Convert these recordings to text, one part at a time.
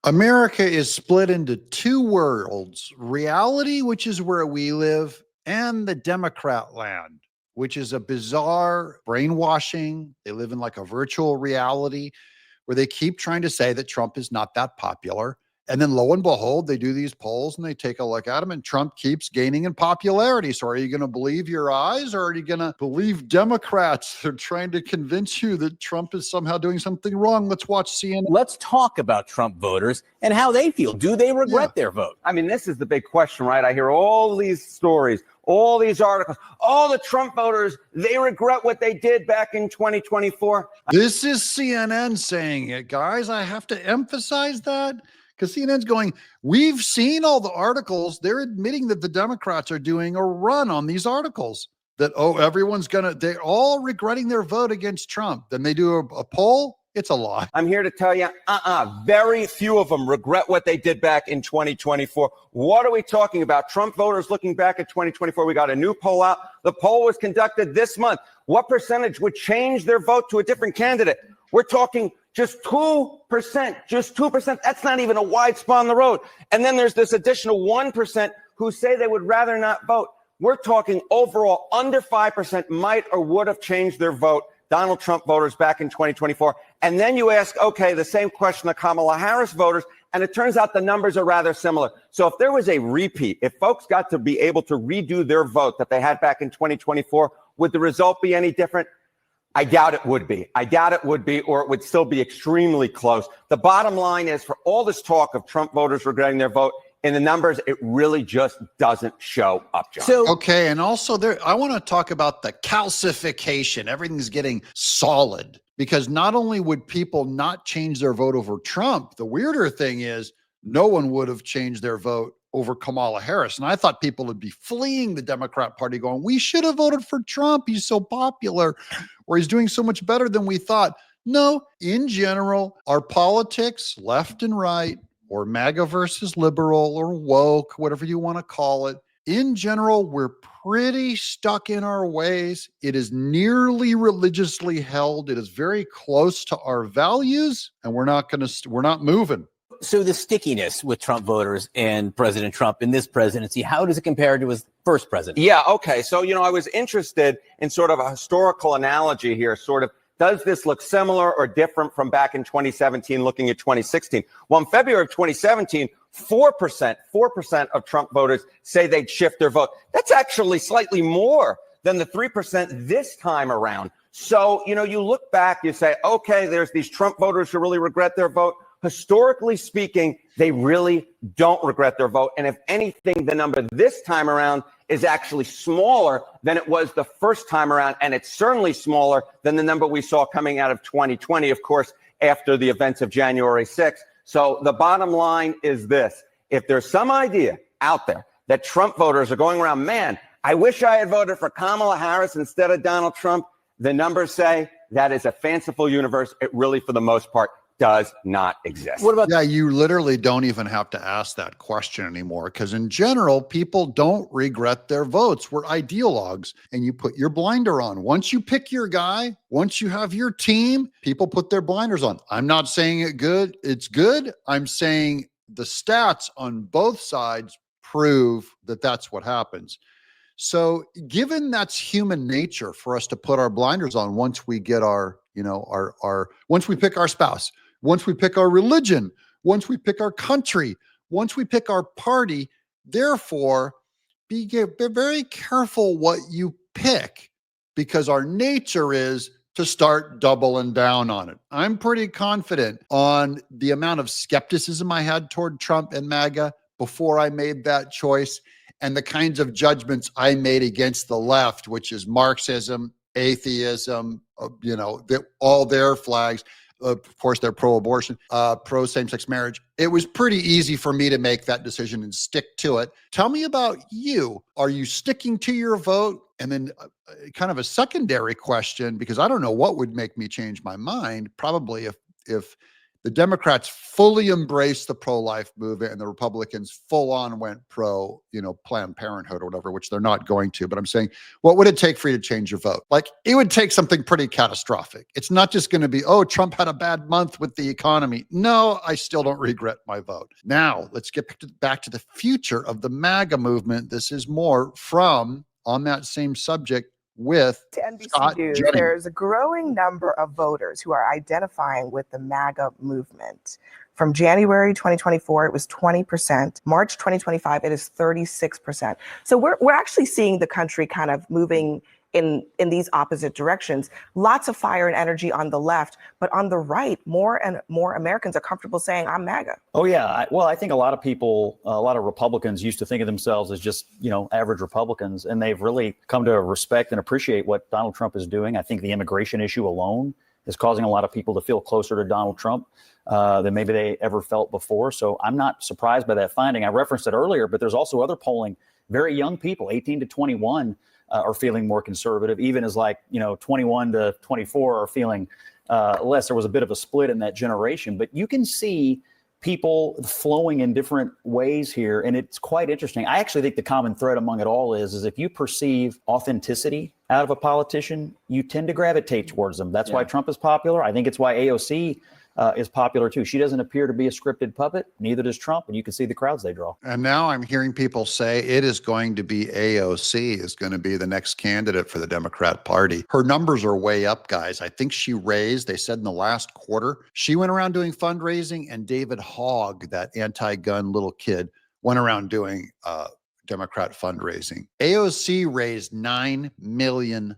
America is split into two worlds: reality, which is where we live, and the Democrat land, which is a bizarre brainwashing. They live in like a virtual reality where they keep trying to say that Trump is not that popular. And then lo and behold, they do these polls and they take a look at him, and Trump keeps gaining in popularity. So are you going to believe your eyes, or are you going to believe Democrats? They're trying to convince you that Trump is somehow doing something wrong. Let's watch CNN. Let's talk about Trump voters and how they feel. Do they regret their vote? I mean, this is the big question, right? I hear all these stories, all these articles. All the Trump voters, they regret what they did back in 2024. This is CNN saying it, guys. I have to emphasize that, because CNN's going, we've seen all the articles. They're admitting that the Democrats are doing a run on these articles that, oh, they're all regretting their vote against Trump. Then they do a poll. It's a lie. I'm here to tell you, very few of them regret what they did back in 2024. What are we talking about? Trump voters looking back at 2024. We got a new poll out. The poll was conducted this month. What percentage would change their vote to a different candidate? We're talking just 2%, just 2%. That's not even a wide spot on the road. And then there's this additional 1% who say they would rather not vote. We're talking overall under 5% might or would have changed their vote, Donald Trump voters back in 2024. And then you ask, okay, the same question to Kamala Harris voters, and it turns out the numbers are rather similar. So if there was a repeat, if folks got to be able to redo their vote that they had back in 2024, would the result be any different? I doubt it would be. I doubt it would be, or it would still be extremely close. The bottom line is, for all this talk of Trump voters regretting their vote, in the numbers, it really just doesn't show up, John. So, okay, and also I want to talk about the calcification. Everything's getting solid, because not only would people not change their vote over Trump, the weirder thing is no one would have changed their vote over Kamala Harris. And I thought people would be fleeing the Democrat Party going, we should have voted for Trump. He's so popular, or he's doing so much better than we thought. No, in general, our politics, left and right, or MAGA versus liberal, or woke, whatever you want to call it, in general, we're pretty stuck in our ways. It is nearly religiously held. It is very close to our values, and we're not moving. So the stickiness with Trump voters and President Trump in this presidency, how does it compare to his first presidency? Yeah, okay. So, I was interested in sort of a historical analogy here, sort of, does this look similar or different from back in 2017, looking at 2016? Well, in February of 2017, 4% of Trump voters say they'd shift their vote. That's actually slightly more than the 3% this time around. So, you look back, you say, okay, there's these Trump voters who really regret their vote. Historically speaking, they really don't regret their vote. And if anything, the number this time around is actually smaller than it was the first time around. And it's certainly smaller than the number we saw coming out of 2020, of course, after the events of January 6th. So the bottom line is this. If there's some idea out there that Trump voters are going around, man, I wish I had voted for Kamala Harris instead of Donald Trump, the numbers say that is a fanciful universe. It really, for the most part, does not exist. What about? Yeah, you literally don't even have to ask that question anymore, because in general, people don't regret their votes. We're ideologues, and you put your blinder on. Once you pick your guy, once you have your team, people put their blinders on. I'm not saying it's good. I'm saying the stats on both sides prove that that's what happens. So given that's human nature for us to put our blinders on once we get once we pick our spouse, once we pick our religion, once we pick our country, once we pick our party, therefore, be very careful what you pick, because our nature is to start doubling down on it. I'm pretty confident on the amount of skepticism I had toward Trump and MAGA before I made that choice, and the kinds of judgments I made against the left, which is Marxism, atheism, all their flags. Of course, they're pro-abortion, pro same-sex marriage. It was pretty easy for me to make that decision and stick to it. Tell me about you. Are you sticking to your vote? And then kind of a secondary question, because I don't know what would make me change my mind, probably if The Democrats fully embraced the pro-life movement and the Republicans full on went pro, Planned Parenthood or whatever, which they're not going to. But I'm saying, what would it take for you to change your vote? Like, it would take something pretty catastrophic. It's not just going to be, oh, Trump had a bad month with the economy. No, I still don't regret my vote. Now, let's get back to the future of the MAGA movement. This is more from On That Same Subject with To NBC Scott News, Jennings. there's a growing number of voters who are identifying with the MAGA movement. From January 2024, it was 20%. March 2025, it is 36%. So we're actually seeing the country kind of moving in these opposite directions. Lots of fire and energy on the left, but on the right, more and more Americans are comfortable saying, I'm MAGA. Oh, yeah. I think a lot of people, a lot of Republicans used to think of themselves as just, average Republicans, and they've really come to respect and appreciate what Donald Trump is doing. I think the immigration issue alone is causing a lot of people to feel closer to Donald Trump than maybe they ever felt before. So I'm not surprised by that finding. I referenced it earlier, but there's also other polling. Very young people, 18 to 21, are feeling more conservative, even as 21 to 24 are feeling less. There was a bit of a split in that generation, but you can see people flowing in different ways here. And it's quite interesting. I actually think the common thread among it all is if you perceive authenticity out of a politician, you tend to gravitate towards them. That's why Trump is popular. I think it's why AOC is popular too. She doesn't appear to be a scripted puppet. Neither does Trump. And you can see the crowds they draw. And now I'm hearing people say it is going to be AOC is going to be the next candidate for the Democrat Party. Her numbers are way up, guys. I think they said in the last quarter, she went around doing fundraising, and David Hogg, that anti-gun little kid, went around doing Democrat fundraising. AOC raised $9 million,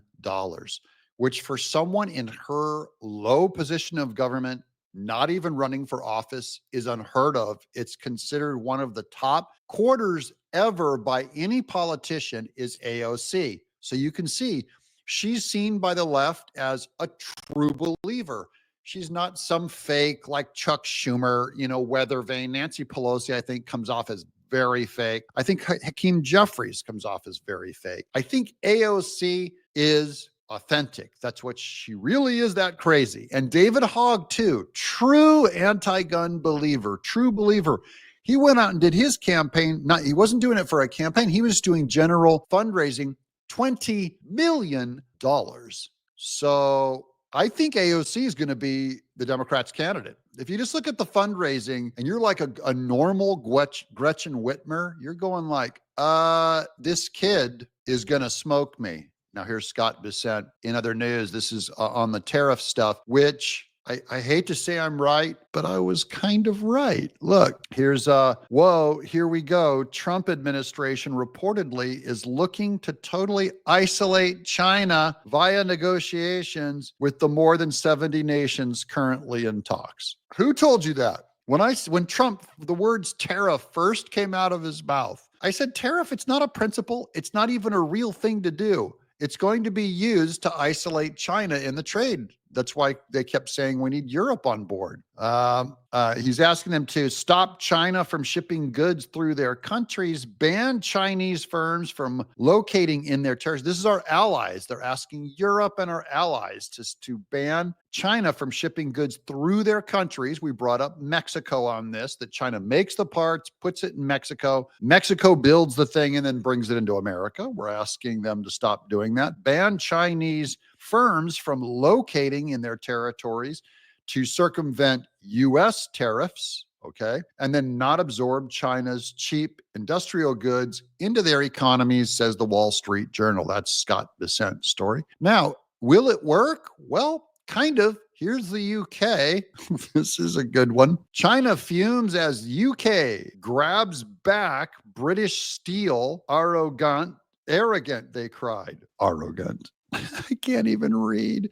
which for someone in her low position of government, not even running for office, is unheard of. It's considered one of the top quarters ever by any politician is AOC. So you can see she's seen by the left as a true believer. She's not some fake like Chuck Schumer, weather vane. Nancy Pelosi, I think, comes off as very fake. I think Hakeem Jeffries comes off as very fake. I think AOC is authentic. That's what she really is, that crazy. And David Hogg too, true anti-gun believer, true believer. He went out and did his campaign. He wasn't doing it for a campaign. He was doing general fundraising, $20 million. So I think AOC is going to be the Democrats' candidate. If you just look at the fundraising and you're like a normal Gretchen Whitmer, you're going like, this kid is going to smoke me. Now, here's Scott Bissett. In other news, this is on the tariff stuff, which I hate to say I'm right, but I was kind of right. Look, here's here we go. Trump administration reportedly is looking to totally isolate China via negotiations with the more than 70 nations currently in talks. Who told you that? When Trump, the words tariff first came out of his mouth, I said, tariff, it's not a principle. It's not even a real thing to do. It's going to be used to isolate China in the trade. That's why they kept saying we need Europe on board. He's asking them to stop China from shipping goods through their countries, ban Chinese firms from locating in their territories. This is our allies. They're asking Europe and our allies to ban China from shipping goods through their countries. We brought up Mexico on this, that China makes the parts, puts it in Mexico. Mexico builds the thing and then brings it into America. We're asking them to stop doing that. Ban Chinese firms from locating in their territories to circumvent U.S. tariffs, okay, and then not absorb China's cheap industrial goods into their economies, says the Wall Street Journal. That's Scott Bissent's story. Now, will it work? Well, kind of. Here's the UK. This is a good one. China fumes as UK grabs back British steel. Arrogant, they cried. Arrogant. I can't even read.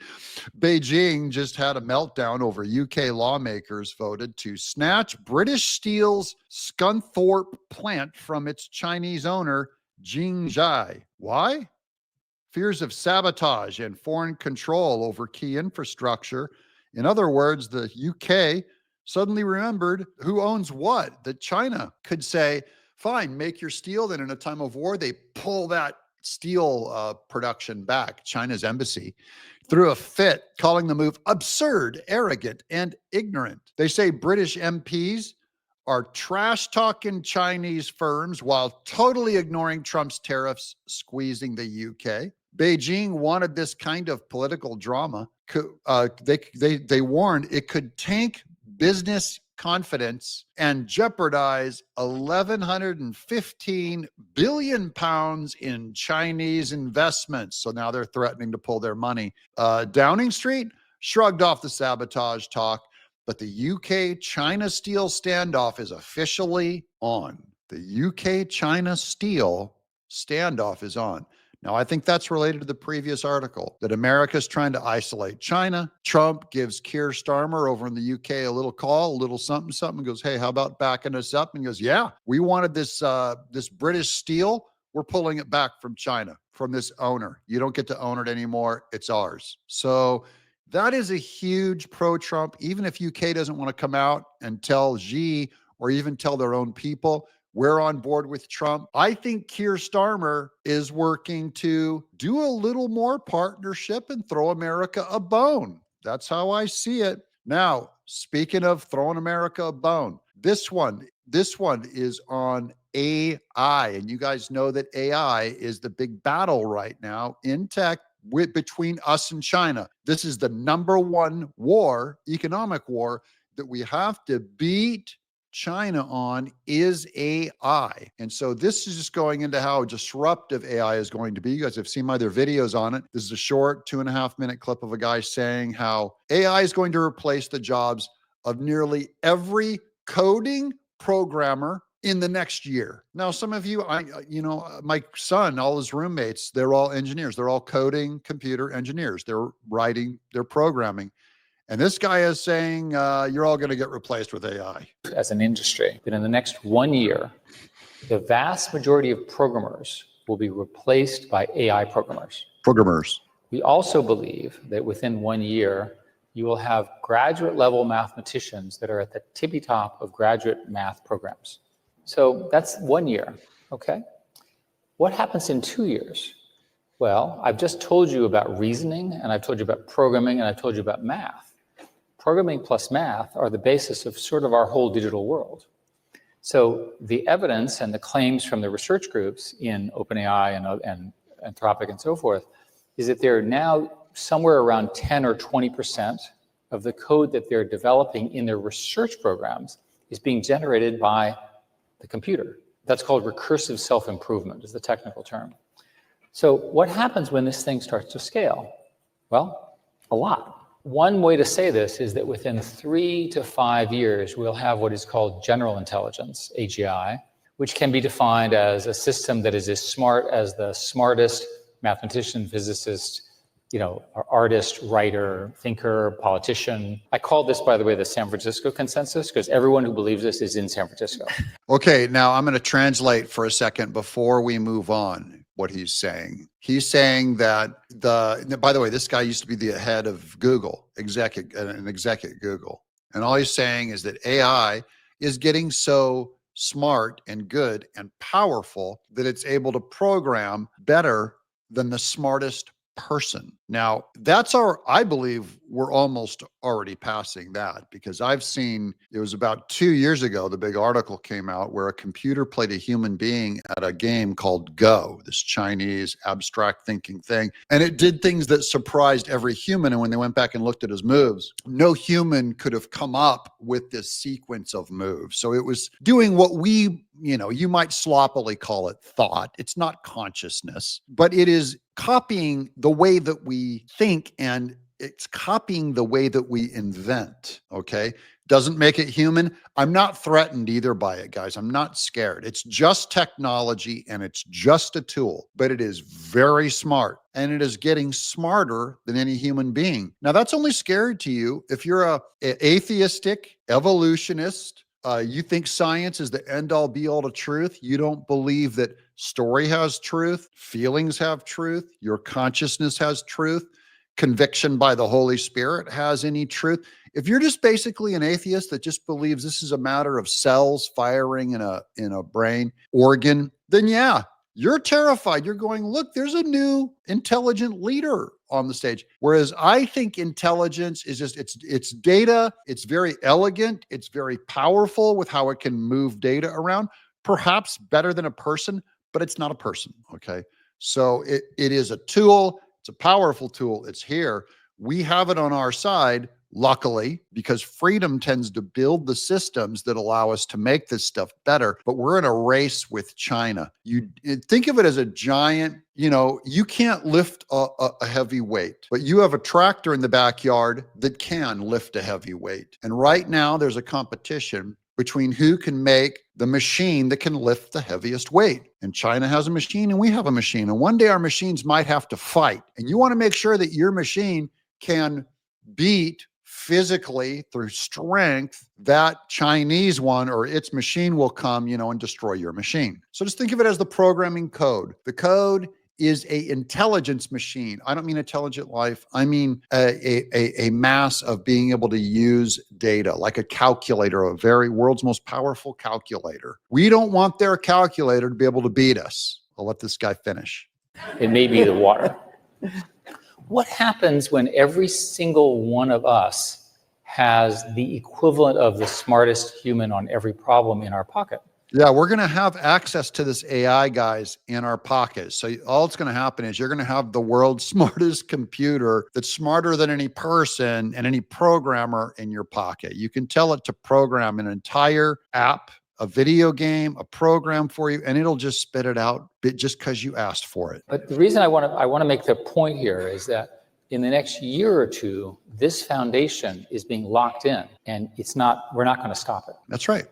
Beijing just had a meltdown over UK lawmakers voted to snatch British Steel's Scunthorpe plant from its Chinese owner, Jingjai. Why? Fears of sabotage and foreign control over key infrastructure. In other words, the UK suddenly remembered who owns what, that China could say, fine, make your steel. Then in a time of war, they pull that steel production back. China's embassy threw a fit, calling the move absurd, arrogant, and ignorant. They say British MPs are trash talking Chinese firms while totally ignoring Trump's tariffs squeezing the UK. Beijing wanted this kind of political drama. They warned it could tank business confidence and jeopardize 1,115 billion pounds in Chinese investments. So now they're threatening to pull their money. Downing Street shrugged off the sabotage talk, but the UK-China steel standoff is officially on. The UK-China steel standoff is on. Now, I think that's related to the previous article, that America's trying to isolate China. Trump gives Keir Starmer over in the UK a little call, a little something, something, goes, hey, how about backing us up? And he goes, yeah, we wanted this British steel. We're pulling it back from China, from this owner. You don't get to own it anymore. It's ours. So that is a huge pro-Trump, even if UK doesn't want to come out and tell Xi or even tell their own people, we're on board with Trump. I think Keir Starmer is working to do a little more partnership and throw America a bone. That's how I see it. Now, speaking of throwing America a bone, this one is on AI. And you guys know that AI is the big battle right now in tech between us and China. This is the number one war, economic war, that we have to beat China on is AI. And so this is just going into how disruptive AI is going to be. You guys have seen my other videos on it. This is a short 2.5-minute clip of a guy saying how AI is going to replace the jobs of nearly every coding programmer in the next year. Now, some of you, my son, all his roommates, they're all engineers. They're all coding computer engineers. They're writing, they're programming. And this guy is saying, you're all going to get replaced with AI. As an industry, that in the next 1 year, the vast majority of programmers will be replaced by AI programmers. We also believe that within 1 year, you will have graduate level mathematicians that are at the tippy top of graduate math programs. So that's 1 year, okay? What happens in 2 years? Well, I've just told you about reasoning, and I've told you about programming, and I've told you about math. Programming plus math are the basis of sort of our whole digital world. So the evidence and the claims from the research groups in OpenAI and Anthropic and so forth is that they're now somewhere around 10 or 20% of the code that they're developing in their research programs is being generated by the computer. That's called recursive self-improvement is the technical term. So what happens when this thing starts to scale? Well, a lot. One way to say this is that within 3 to 5 years, we'll have what is called general intelligence, AGI, which can be defined as a system that is as smart as the smartest mathematician, physicist, artist, writer, thinker, politician. I call this, by the way, the San Francisco consensus, because everyone who believes this is in San Francisco. Okay, now I'm going to translate for a second before we move on what he's saying. He's saying that by the way, this guy used to be the head of Google, an exec at Google. And all he's saying is that AI is getting so smart and good and powerful that it's able to program better than the smartest person. Now, I believe we're almost already passing that, because I've seen, it was about 2 years ago, the big article came out where a computer played a human being at a game called Go, this Chinese abstract thinking thing. And it did things that surprised every human. And when they went back and looked at his moves, no human could have come up with this sequence of moves. So it was doing what you might sloppily call it thought. It's not consciousness, but it is copying the way that we think, and it's copying the way that we invent. Okay. Doesn't make it human. I'm not threatened either by it, guys. I'm not scared. It's just technology and it's just a tool, but it is very smart and it is getting smarter than any human being. Now, that's only scary to you if you're a atheistic evolutionist. You think science is the end all be all to truth. You don't believe that story has truth, feelings have truth, your consciousness has truth, conviction by the Holy Spirit has any truth. If you're just basically an atheist that just believes this is a matter of cells firing in a brain organ, then yeah, you're terrified. You're going, look, there's a new intelligent leader on the stage. Whereas I think intelligence is just, it's data. It's very elegant. It's very powerful with how it can move data around, perhaps better than a person, but it's not a person. Okay. So it is a tool. It's a powerful tool. It's here. We have it on our side, luckily, because freedom tends to build the systems that allow us to make this stuff better. But we're in a race with China. You think of it as a giant, you can't lift a heavy weight, but you have a tractor in the backyard that can lift a heavy weight. And right now there's a competition between who can make the machine that can lift the heaviest weight. And China has a machine and we have a machine. And one day our machines might have to fight. And you want to make sure that your machine can beat physically through strength that Chinese one, or its machine will come, and destroy your machine. So just think of it as the programming code. The code is a intelligence machine. I don't mean intelligent life. I mean a mass of being able to use data, like a calculator, a very world's most powerful calculator. We don't want their calculator to be able to beat us. I'll let this guy finish. It may be the water. What happens when every single one of us has the equivalent of the smartest human on every problem in our pocket? Yeah, we're going to have access to this AI, guys, in our pockets. So all that's going to happen is you're going to have the world's smartest computer that's smarter than any person and any programmer in your pocket. You can tell it to program an entire app, a video game, a program for you, and it'll just spit it out just because you asked for it. But the reason I want to make the point here is that in the next year or two, this foundation is being locked in, and we're not going to stop it. That's right.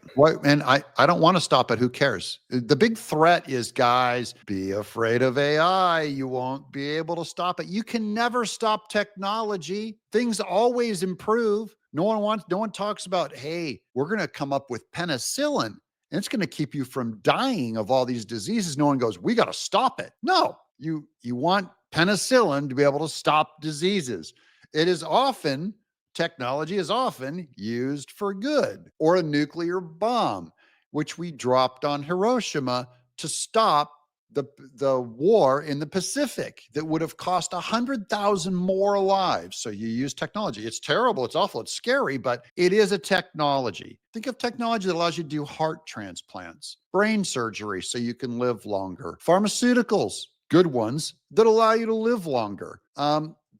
And I don't want to stop it. Who cares? The big threat is, guys, be afraid of AI. You won't be able to stop it. You can never stop technology. Things always improve. No one talks about, hey, we're going to come up with penicillin and it's going to keep you from dying of all these diseases. No one goes, we got to stop it. No, you want penicillin to be able to stop diseases. Technology is often used for good, or a nuclear bomb, which we dropped on Hiroshima to stop the war in the Pacific that would have cost 100,000 more lives. So you use technology. It's terrible. It's awful. It's scary, but it is a technology. Think of technology that allows you to do heart transplants, brain surgery so you can live longer, pharmaceuticals, good ones that allow you to live longer.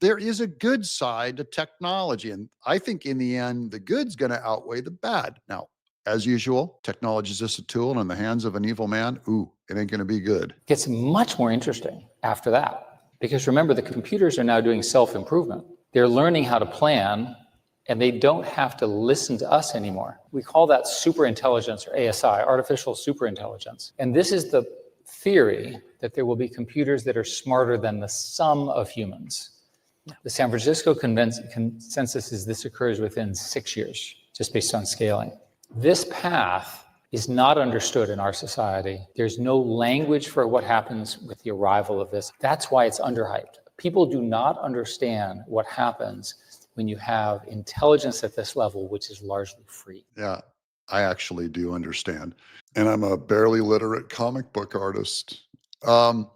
There is a good side to technology. And I think in the end, the good's going to outweigh the bad. Now, as usual, technology is just a tool, and in the hands of an evil man, it ain't going to be good. It gets much more interesting after that. Because remember, the computers are now doing self-improvement. They're learning how to plan, and they don't have to listen to us anymore. We call that superintelligence, or ASI, artificial superintelligence. And this is the theory that there will be computers that are smarter than the sum of humans. The San Francisco consensus is this occurs within 6 years, just based on scaling. This path is not understood in our society. There's no language for what happens with the arrival of this. That's why it's underhyped. People do not understand what happens when you have intelligence at this level, which is largely free. Yeah, I actually do understand. And I'm a barely literate comic book artist.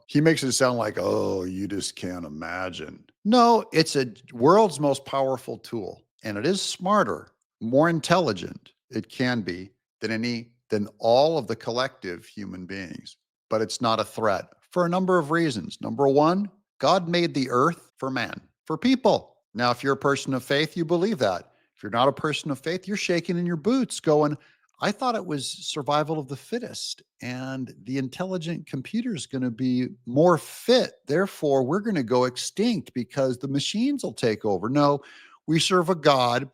He makes it sound like, oh, you just can't imagine. No, it's a world's most powerful tool, and it is smarter, more intelligent, it can be, than all of the collective human beings. But it's not a threat for a number of reasons. Number one, God made the earth for man, for people. Now, if you're a person of faith, you believe that. If you're not a person of faith, you're shaking in your boots going, I thought it was survival of the fittest, and the intelligent computer is going to be more fit. Therefore, we're going to go extinct because the machines will take over. No, we serve a God.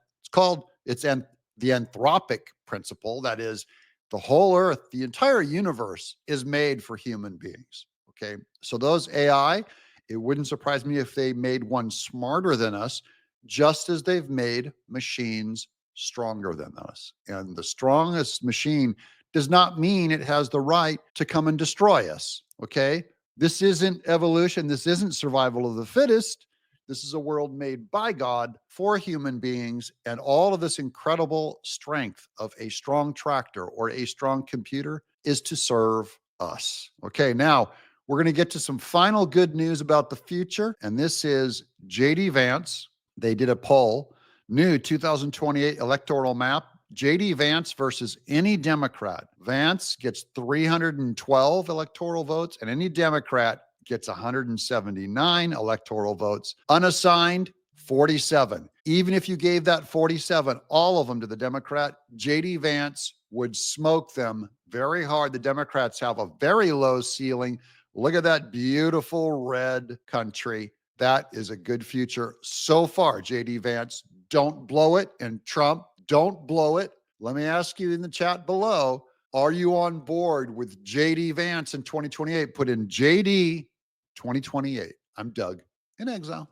It's the anthropic principle. That is, the whole earth, the entire universe is made for human beings. Okay. So those AI, it wouldn't surprise me if they made one smarter than us, just as they've made machines stronger than us. And the strongest machine does not mean it has the right to come and destroy us. Okay. This isn't evolution. This isn't survival of the fittest. This is a world made by God for human beings, and all of this incredible strength of a strong tractor or a strong computer is to serve us. Okay, now We're going to get to some final good news about the future. And this is JD Vance. They did a poll, new 2028 electoral map. JD Vance versus any Democrat. Vance gets 312 electoral votes, and any Democrat gets 179 electoral votes. Unassigned, 47. Even if you gave that 47, all of them to the Democrat, JD Vance would smoke them very hard. The Democrats have a very low ceiling. Look at that beautiful red country. That is a good future so far, JD Vance. Don't blow it. And Trump, don't blow it. Let me ask you in the chat below, are you on board with JD Vance in 2028? Put in JD 2028. I'm Doug in exile.